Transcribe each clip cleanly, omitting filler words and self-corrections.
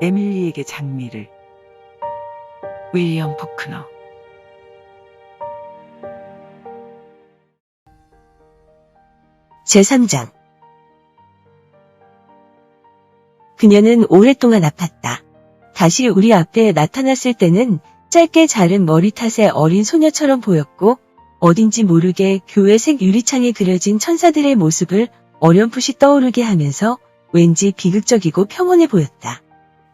에밀리에게 장미를. 윌리엄 포크너. 제3장. 그녀는 오랫동안 아팠다. 다시 우리 앞에 나타났을 때는 짧게 자른 머리 탓에 어린 소녀처럼 보였고 어딘지 모르게 교회색 유리창에 그려진 천사들의 모습을 어렴풋이 떠오르게 하면서 왠지 비극적이고 평온해 보였다.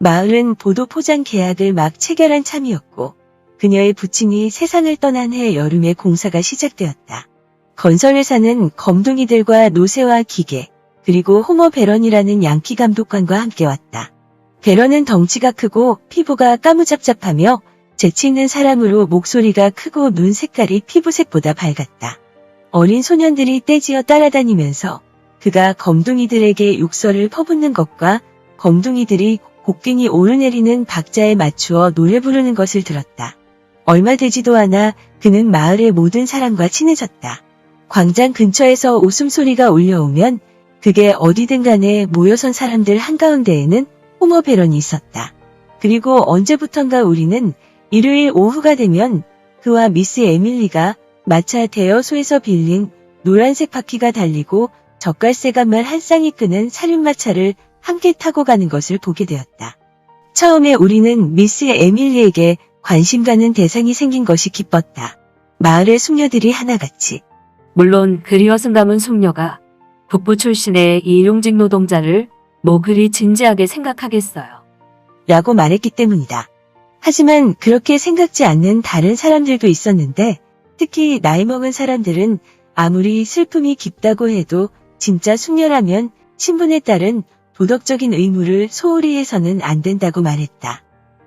마을은 보도 포장 계약을 막 체결한 참이었고 그녀의 부친이 세상을 떠난 해 여름에 공사가 시작되었다. 건설회사는 검둥이들과 노새와 기계, 그리고 호머 베런이라는 양키 감독관과 함께 왔다. 베런은 덩치가 크고 피부가 까무잡잡하며 재치 있는 사람으로 목소리가 크고 눈 색깔이 피부색보다 밝았다. 어린 소년들이 떼지어 따라다니면서 그가 검둥이들에게 욕설을 퍼붓는 것과 검둥이들이 곡괭이 오르내리는 박자에 맞추어 노래 부르는 것을 들었다. 얼마 되지도 않아 그는 마을의 모든 사람과 친해졌다. 광장 근처에서 웃음소리가 울려오면 그게 어디든 간에 모여선 사람들 한가운데에는 호머 베런이 있었다. 그리고 언제부턴가 우리는 일요일 오후가 되면 그와 미스 에밀리가 마차 대여소에서 빌린 노란색 바퀴가 달리고 젓갈새가말 한 쌍이 끄는 사륜마차를 함께 타고 가는 것을 보게 되었다. 처음에 우리는 미스 에밀리에게 관심 가는 대상이 생긴 것이 기뻤다. 마을의 숙녀들이 하나같이. 물론 그리 어슴감은 숙녀가 북부 출신의 일용직 노동자를 뭐 그리 진지하게 생각하겠어요. 라고 말했기 때문이다. 하지만 그렇게 생각지 않는 다른 사람들도 있었는데 특히 나이 먹은 사람들은 아무리 슬픔이 깊다고 해도 진짜 숙녀라면 신분에 따른 도덕적인 의무를 소홀히 해서는 안 된다고 말했다.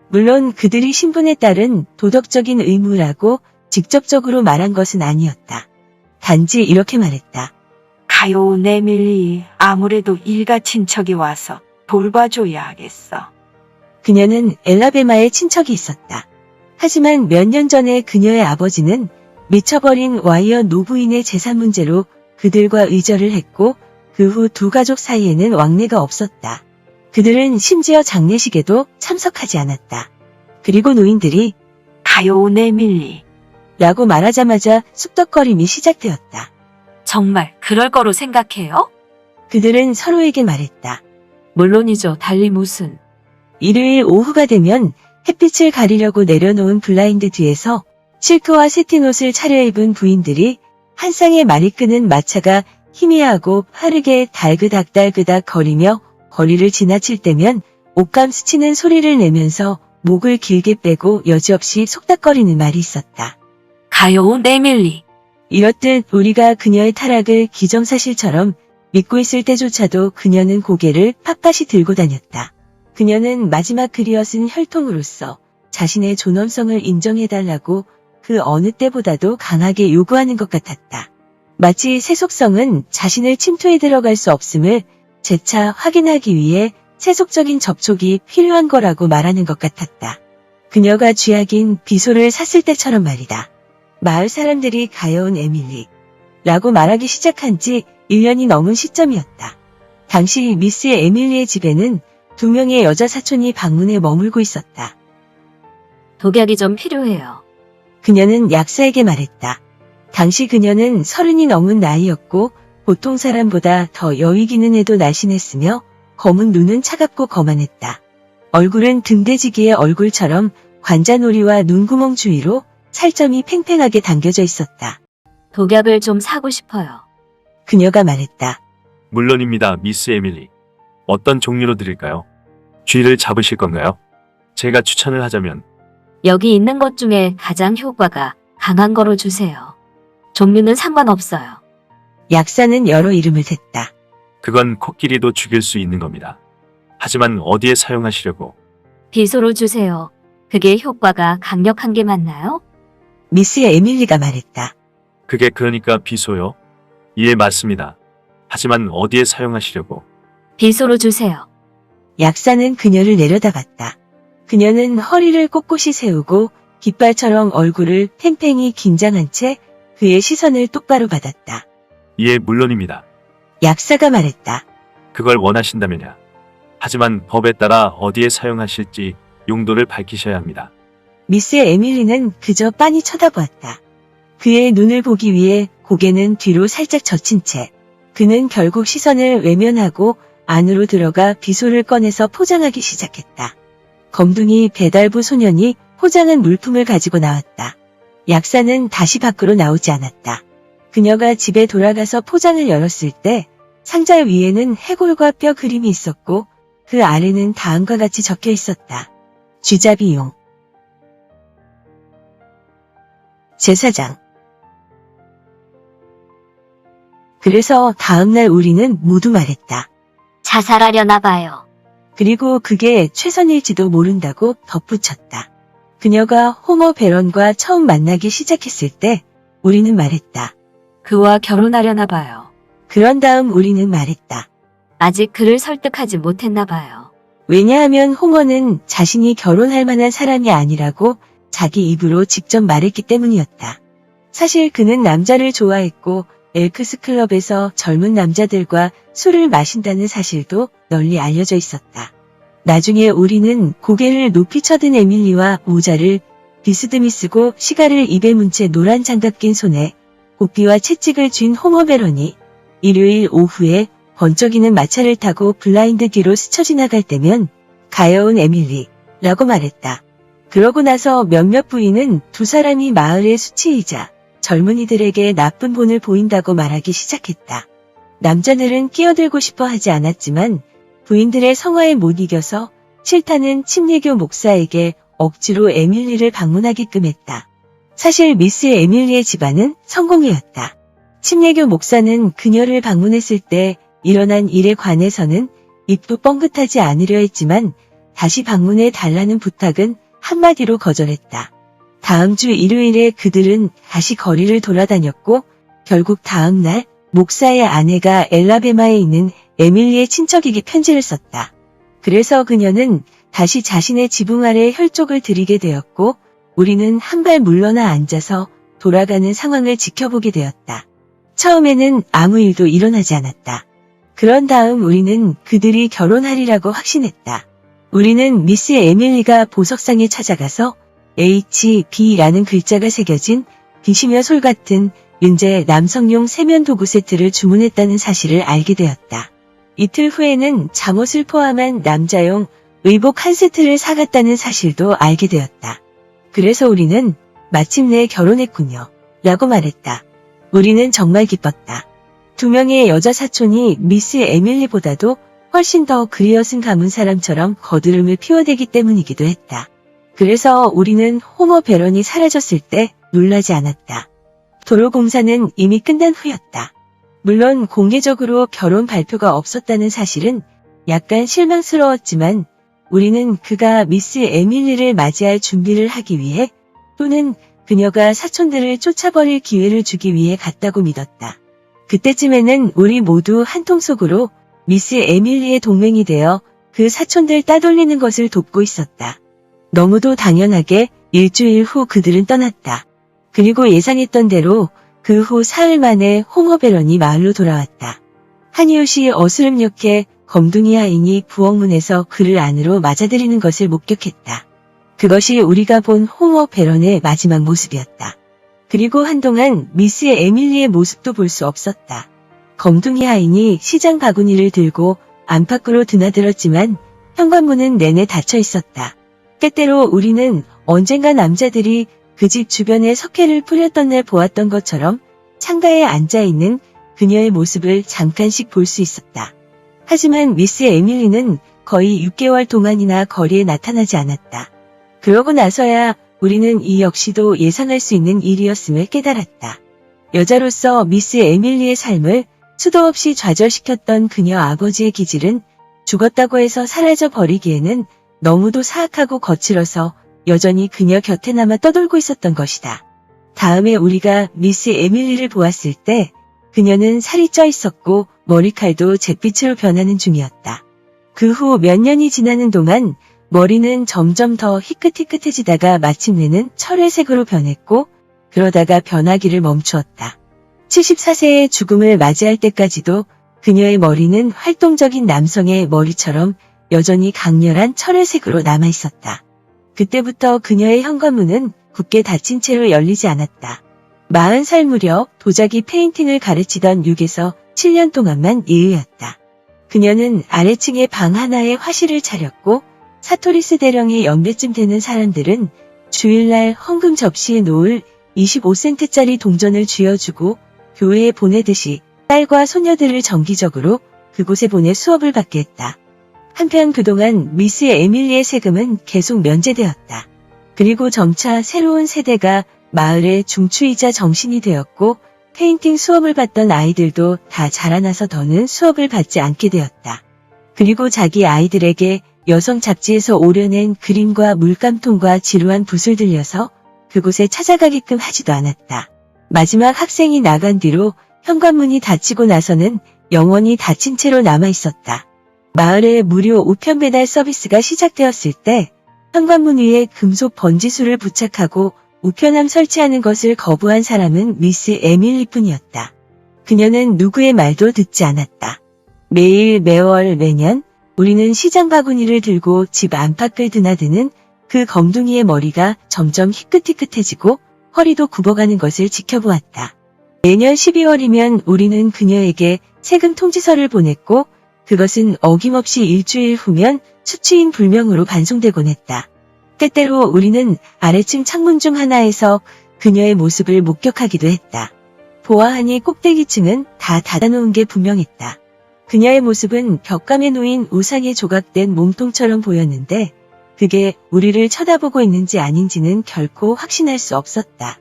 물론 그들이 신분에 따른 도덕적인 의무라고 직접적으로 말한 것은 아니었다. 단지 이렇게 말했다. 가요, 에밀리. 아무래도 일가 친척이 와서 돌봐줘야 하겠어. 그녀는 엘라베마에 친척이 있었다. 하지만 몇 년 전에 그녀의 아버지는 미쳐버린 와이어 노부인의 재산 문제로 그들과 의절을 했고 그 후 두 가족 사이에는 왕래가 없었다. 그들은 심지어 장례식에도 참석하지 않았다. 그리고 노인들이 가요, 에밀리. 라고 말하자마자 쑥덕거림이 시작되었다. 정말 그럴 거로 생각해요? 그들은 서로에게 말했다. 물론이죠. 달리 무슨. 일요일 오후가 되면 햇빛을 가리려고 내려놓은 블라인드 뒤에서 실크와 세틴 옷을 차려입은 부인들이 한 쌍의 말이 끄는 마차가 희미하고 빠르게 달그닥달그닥 거리며 거리를 지나칠 때면 옷감 스치는 소리를 내면서 목을 길게 빼고 여지없이 속닥거리는 말이 있었다. 가요, 에밀리. 이렇듯 우리가 그녀의 타락을 기정사실처럼 믿고 있을 때조차도 그녀는 고개를 빳빳이 들고 다녔다. 그녀는 마지막 그리어쓴 혈통으로서 자신의 존엄성을 인정해달라고 그 어느 때보다도 강하게 요구하는 것 같았다. 마치 세속성은 자신을 침투해 들어갈 수 없음을 재차 확인하기 위해 세속적인 접촉이 필요한 거라고 말하는 것 같았다. 그녀가 쥐약인 비소를 샀을 때처럼 말이다. 마을 사람들이 가여운 에밀리 라고 말하기 시작한 지 1년이 넘은 시점이었다. 당시 미스 에밀리의 집에는 2명의 여자 사촌이 방문해 머물고 있었다. 독약이 좀 필요해요. 그녀는 약사에게 말했다. 당시 그녀는 30이 넘은 나이였고 보통 사람보다 더 여위기는 해도 날씬했으며 검은 눈은 차갑고 거만했다. 얼굴은 등대지기의 얼굴처럼 관자놀이와 눈구멍 주위로 살점이 팽팽하게 당겨져 있었다. 독약을 좀 사고 싶어요. 그녀가 말했다. 물론입니다, 미스 에밀리. 어떤 종류로 드릴까요? 쥐를 잡으실 건가요? 제가 추천을 하자면 여기 있는 것 중에 가장 효과가 강한 거로 주세요. 종류는 상관없어요. 약사는 여러 이름을 댔다. 그건 코끼리도 죽일 수 있는 겁니다. 하지만 어디에 사용하시려고? 비소로 주세요. 그게 효과가 강력한 게 맞나요? 미스 에밀리가 말했다. 그게 그러니까 비소요? 예, 맞습니다. 하지만 어디에 사용하시려고? 비소로 주세요. 약사는 그녀를 내려다봤다. 그녀는 허리를 꼿꼿이 세우고 깃발처럼 얼굴을 팽팽히 긴장한 채 그의 시선을 똑바로 받았다. 예, 물론입니다. 약사가 말했다. 그걸 원하신다면야. 하지만 법에 따라 어디에 사용하실지 용도를 밝히셔야 합니다. 미스 에밀리는 그저 빤히 쳐다보았다. 그의 눈을 보기 위해 고개는 뒤로 살짝 젖힌 채 그는 결국 시선을 외면하고 안으로 들어가 비소를 꺼내서 포장하기 시작했다. 검둥이 배달부 소년이 포장한 물품을 가지고 나왔다. 약사는 다시 밖으로 나오지 않았다. 그녀가 집에 돌아가서 포장을 열었을 때 상자 위에는 해골과 뼈 그림이 있었고 그 아래는 다음과 같이 적혀 있었다. 쥐잡이용. 제사장. 그래서 다음날 우리는 모두 말했다. 자살하려나 봐요. 그리고 그게 최선일지도 모른다고 덧붙였다. 그녀가 호머 베런과 처음 만나기 시작했을 때 우리는 말했다. 그와 결혼하려나 봐요. 그런 다음 우리는 말했다. 아직 그를 설득하지 못했나 봐요. 왜냐하면 호머는 자신이 결혼할 만한 사람이 아니라고 자기 입으로 직접 말했기 때문이었다. 사실 그는 남자를 좋아했고 엘크스 클럽에서 젊은 남자들과 술을 마신다는 사실도 널리 알려져 있었다. 나중에 우리는 고개를 높이 쳐든 에밀리와 모자를 비스듬히 쓰고 시가를 입에 문 채 노란 장갑 낀 손에 고삐와 채찍을 쥔 호머 베런이 일요일 오후에 번쩍이는 마차를 타고 블라인드 뒤로 스쳐 지나갈 때면 가여운 에밀리라고 말했다. 그러고 나서 몇몇 부인은 두 사람이 마을의 수치이자 젊은이들에게 나쁜 본을 보인다고 말하기 시작했다. 남자들은 끼어들고 싶어 하지 않았지만 부인들의 성화에 못 이겨서 싫다는 침례교 목사에게 억지로 에밀리를 방문하게끔 했다. 사실 미스 에밀리의 집안은 성공이었다. 침례교 목사는 그녀를 방문했을 때 일어난 일에 관해서는 입도 뻥긋하지 않으려 했지만 다시 방문해 달라는 부탁은 한마디로 거절했다. 다음 주 일요일에 그들은 다시 거리를 돌아다녔고 결국 다음 날 목사의 아내가 엘라베마에 있는 에밀리의 친척에게 편지를 썼다. 그래서 그녀는 다시 자신의 지붕 아래 혈족을 드리게 되었고 우리는 한 발 물러나 앉아서 돌아가는 상황을 지켜보게 되었다. 처음에는 아무 일도 일어나지 않았다. 그런 다음 우리는 그들이 결혼하리라고 확신했다. 우리는 미스 에밀리가 보석상에 찾아가서 HB라는 글자가 새겨진 빛이며 솔 같은 윤재 남성용 세면 도구 세트를 주문했다는 사실을 알게 되었다. 이틀 후에는 잠옷을 포함한 남자용 의복 한 세트를 사갔다는 사실도 알게 되었다. 그래서 우리는 마침내 결혼했군요. 라고 말했다. 우리는 정말 기뻤다. 두 명의 여자 사촌이 미스 에밀리보다도 훨씬 더 그리어슨 가문 사람처럼 거드름을 피워대기 때문이기도 했다. 그래서 우리는 호머 베런이 사라졌을 때 놀라지 않았다. 도로공사는 이미 끝난 후였다. 물론 공개적으로 결혼 발표가 없었다는 사실은 약간 실망스러웠지만 우리는 그가 미스 에밀리를 맞이할 준비를 하기 위해 또는 그녀가 사촌들을 쫓아버릴 기회를 주기 위해 갔다고 믿었다. 그때쯤에는 우리 모두 한통 속으로 미스 에밀리의 동맹이 되어 그 사촌들 따돌리는 것을 돕고 있었다. 너무도 당연하게 일주일 후 그들은 떠났다. 그리고 예상했던 대로 그 후 사흘 만에 호머 베런이 마을로 돌아왔다. 한이웃이 어스름녘에 검둥이 하인이 부엌문에서 그를 안으로 맞아들이는 것을 목격했다. 그것이 우리가 본 호머 베런의 마지막 모습이었다. 그리고 한동안 미스 에밀리의 모습도 볼 수 없었다. 검둥이 하인이 시장 바구니를 들고 안팎으로 드나들었지만 현관문은 내내 닫혀 있었다. 때때로 우리는 언젠가 남자들이 그 집 주변에 석회를 뿌렸던 날 보았던 것처럼 창가에 앉아있는 그녀의 모습을 잠깐씩 볼 수 있었다. 하지만 미스 에밀리는 거의 6개월 동안이나 거리에 나타나지 않았다. 그러고 나서야 우리는 이 역시도 예상할 수 있는 일이었음을 깨달았다. 여자로서 미스 에밀리의 삶을 수도 없이 좌절시켰던 그녀 아버지의 기질은 죽었다고 해서 사라져 버리기에는 너무도 사악하고 거칠어서 여전히 그녀 곁에 남아 떠돌고 있었던 것이다. 다음에 우리가 미스 에밀리를 보았을 때 그녀는 살이 쪄 있었고 머리칼도 잿빛으로 변하는 중이었다. 그 후 몇 년이 지나는 동안 머리는 점점 더 희끗희끗해지다가 마침내는 철회색으로 변했고 그러다가 변하기를 멈추었다. 74세의 죽음을 맞이할 때까지도 그녀의 머리는 활동적인 남성의 머리처럼 여전히 강렬한 철회색으로 남아있었다. 그때부터 그녀의 현관문은 굳게 닫힌 채로 열리지 않았다. 40살 무렵 도자기 페인팅을 가르치던 6에서 7년 동안만 이유였다. 그녀는 아래층에 방 하나에 화실을 차렸고 사토리스 대령의 연배쯤 되는 사람들은 주일날 헌금 접시에 놓을 25센트짜리 동전을 쥐어주고 교회에 보내듯이 딸과 소녀들을 정기적으로 그곳에 보내 수업을 받게 했다. 한편 그동안 미스 에밀리의 세금은 계속 면제되었다. 그리고 점차 새로운 세대가 마을의 중추이자 정신이 되었고 페인팅 수업을 받던 아이들도 다 자라나서 더는 수업을 받지 않게 되었다. 그리고 자기 아이들에게 여성 잡지에서 오려낸 그림과 물감통과 지루한 붓을 들려서 그곳에 찾아가게끔 하지도 않았다. 마지막 학생이 나간 뒤로 현관문이 닫히고 나서는 영원히 닫힌 채로 남아있었다. 마을에 무료 우편 배달 서비스가 시작되었을 때 현관문 위에 금속 번지수를 부착하고 우편함 설치하는 것을 거부한 사람은 미스 에밀리뿐이었다. 그녀는 누구의 말도 듣지 않았다. 매일, 매월, 매년 우리는 시장 바구니를 들고 집 안팎을 드나드는 그 검둥이의 머리가 점점 희끗희끗해지고 허리도 굽어가는 것을 지켜보았다. 매년 12월이면 우리는 그녀에게 세금 통지서를 보냈고 그것은 어김없이 일주일 후면 수취인 불명으로 반송되곤 했다. 때때로 우리는 아래층 창문 중 하나에서 그녀의 모습을 목격하기도 했다. 보아하니 꼭대기층은 다 닫아놓은 게 분명했다. 그녀의 모습은 벽감에 놓인 우상에 조각된 몸통처럼 보였는데 그게 우리를 쳐다보고 있는지 아닌지는 결코 확신할 수 없었다.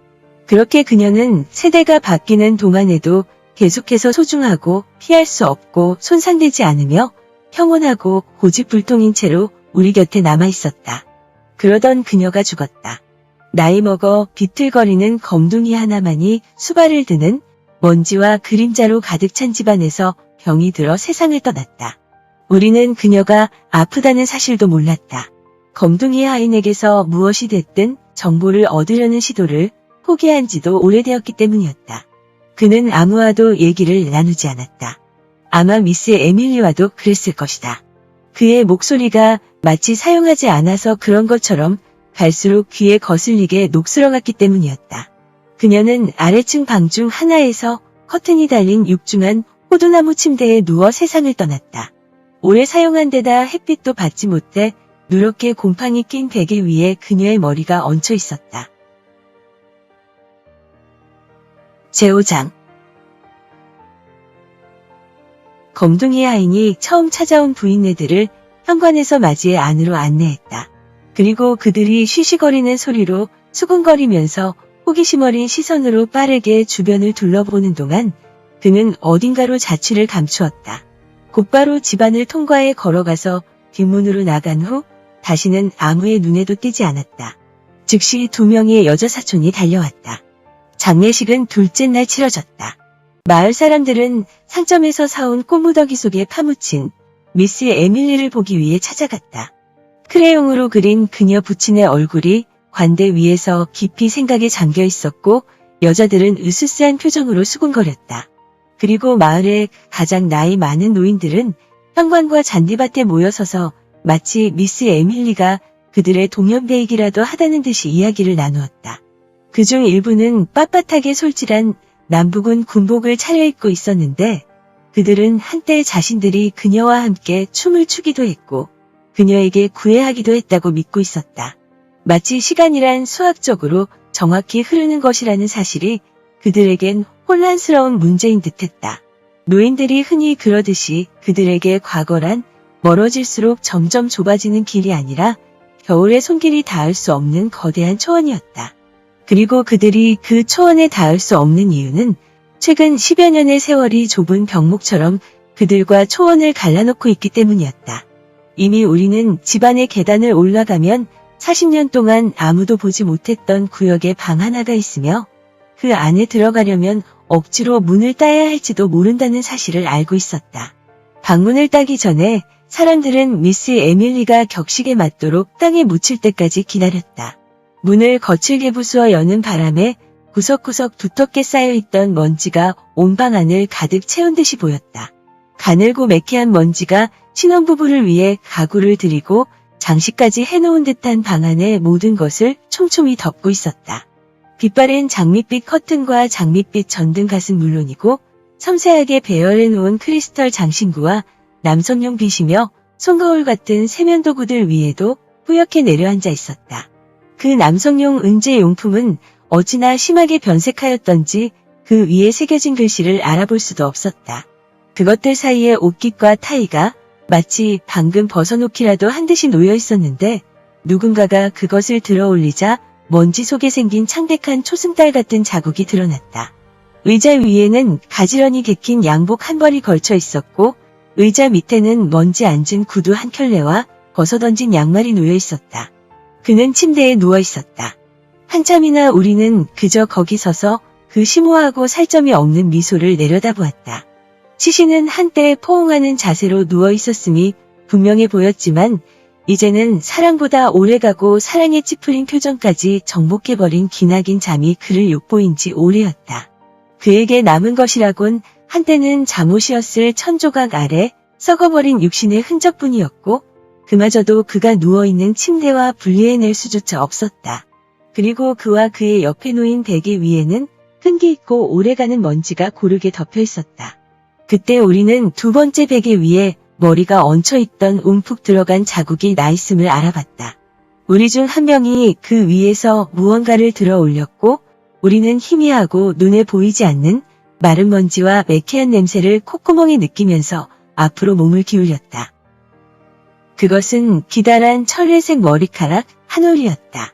그렇게 그녀는 세대가 바뀌는 동안에도 계속해서 소중하고 피할 수 없고 손상되지 않으며 평온하고 고집불통인 채로 우리 곁에 남아있었다. 그러던 그녀가 죽었다. 나이 먹어 비틀거리는 검둥이 하나만이 수발을 드는 먼지와 그림자로 가득 찬 집안에서 병이 들어 세상을 떠났다. 우리는 그녀가 아프다는 사실도 몰랐다. 검둥이 하인에게서 무엇이 됐든 정보를 얻으려는 시도를 포기한 지도 오래되었기 때문이었다. 그는 아무와도 얘기를 나누지 않았다. 아마 미스 에밀리와도 그랬을 것이다. 그의 목소리가 마치 사용하지 않아서 그런 것처럼 갈수록 귀에 거슬리게 녹슬어갔기 때문이었다. 그녀는 아래층 방 중 하나에서 커튼이 달린 육중한 호두나무 침대에 누워 세상을 떠났다. 오래 사용한 데다 햇빛도 받지 못해 누렇게 곰팡이 낀 베개 위에 그녀의 머리가 얹혀 있었다. 제5장 검둥이 하인이 처음 찾아온 부인네들을 현관에서 맞이해 안으로 안내했다. 그리고 그들이 쉬쉬거리는 소리로 수군거리면서 호기심 어린 시선으로 빠르게 주변을 둘러보는 동안 그는 어딘가로 자취를 감추었다. 곧바로 집안을 통과해 걸어가서 뒷문으로 나간 후 다시는 아무의 눈에도 띄지 않았다. 즉시 2명의 여자 사촌이 달려왔다. 장례식은 둘째 날 치러졌다. 마을 사람들은 상점에서 사온 꼬무더기 속에 파묻힌 미스 에밀리를 보기 위해 찾아갔다. 크레용으로 그린 그녀 부친의 얼굴이 관대 위에서 깊이 생각에 잠겨 있었고 여자들은 으스스한 표정으로 수군거렸다. 그리고 마을의 가장 나이 많은 노인들은 현관과 잔디밭에 모여서서 마치 미스 에밀리가 그들의 동년배이기라도 하다는 듯이 이야기를 나누었다. 그중 일부는 빳빳하게 솔질한 남북은 군복을 차려입고 있었는데 그들은 한때 자신들이 그녀와 함께 춤을 추기도 했고 그녀에게 구애하기도 했다고 믿고 있었다. 마치 시간이란 수학적으로 정확히 흐르는 것이라는 사실이 그들에겐 혼란스러운 문제인 듯했다. 노인들이 흔히 그러듯이 그들에게 과거란 멀어질수록 점점 좁아지는 길이 아니라 겨울의 손길이 닿을 수 없는 거대한 초원이었다. 그리고 그들이 그 초원에 닿을 수 없는 이유는 최근 10여 년의 세월이 좁은 병목처럼 그들과 초원을 갈라놓고 있기 때문이었다. 이미 우리는 집안의 계단을 올라가면 40년 동안 아무도 보지 못했던 구역에 방 하나가 있으며 그 안에 들어가려면 억지로 문을 따야 할지도 모른다는 사실을 알고 있었다. 방문을 따기 전에 사람들은 미스 에밀리가 격식에 맞도록 땅에 묻힐 때까지 기다렸다. 문을 거칠게 부수어 여는 바람에 구석구석 두텁게 쌓여있던 먼지가 온 방 안을 가득 채운 듯이 보였다. 가늘고 매캐한 먼지가 신혼부부를 위해 가구를 들이고 장식까지 해놓은 듯한 방 안의 모든 것을 촘촘히 덮고 있었다. 빛바랜 장밋빛 커튼과 장밋빛 전등갓은 물론이고 섬세하게 배열해놓은 크리스털 장신구와 남성용 빗이며 손거울 같은 세면도구들 위에도 뿌옇게 내려앉아 있었다. 그 남성용 은재용품은 어찌나 심하게 변색하였던지 그 위에 새겨진 글씨를 알아볼 수도 없었다. 그것들 사이에 옷깃과 타이가 마치 방금 벗어놓기라도 한 듯이 놓여 있었는데 누군가가 그것을 들어 올리자 먼지 속에 생긴 창백한 초승달 같은 자국이 드러났다. 의자 위에는 가지런히 개킨 양복 한 벌이 걸쳐 있었고 의자 밑에는 먼지 앉은 구두 한 켤레와 벗어던진 양말이 놓여 있었다. 그는 침대에 누워 있었다. 한참이나 우리는 그저 거기 서서 그 심오하고 살점이 없는 미소를 내려다보았다. 시신은 한때 포옹하는 자세로 누워 있었음이 분명해 보였지만 이제는 사랑보다 오래가고 사랑에 찌푸린 표정까지 정복해버린 기나긴 잠이 그를 욕보인 지 오래였다. 그에게 남은 것이라곤 한때는 잠옷이었을 천조각 아래 썩어버린 육신의 흔적뿐이었고 그마저도 그가 누워있는 침대와 분리해낼 수조차 없었다. 그리고 그와 그의 옆에 놓인 베개 위에는 끈기 있고 오래가는 먼지가 고르게 덮여 있었다. 그때 우리는 두 번째 베개 위에 머리가 얹혀있던 움푹 들어간 자국이 나 있음을 알아봤다. 우리 중 한 명이 그 위에서 무언가를 들어 올렸고 우리는 희미하고 눈에 보이지 않는 마른 먼지와 매캐한 냄새를 콧구멍에 느끼면서 앞으로 몸을 기울였다. 그것은 기다란 철회색 머리카락 한 올이었다.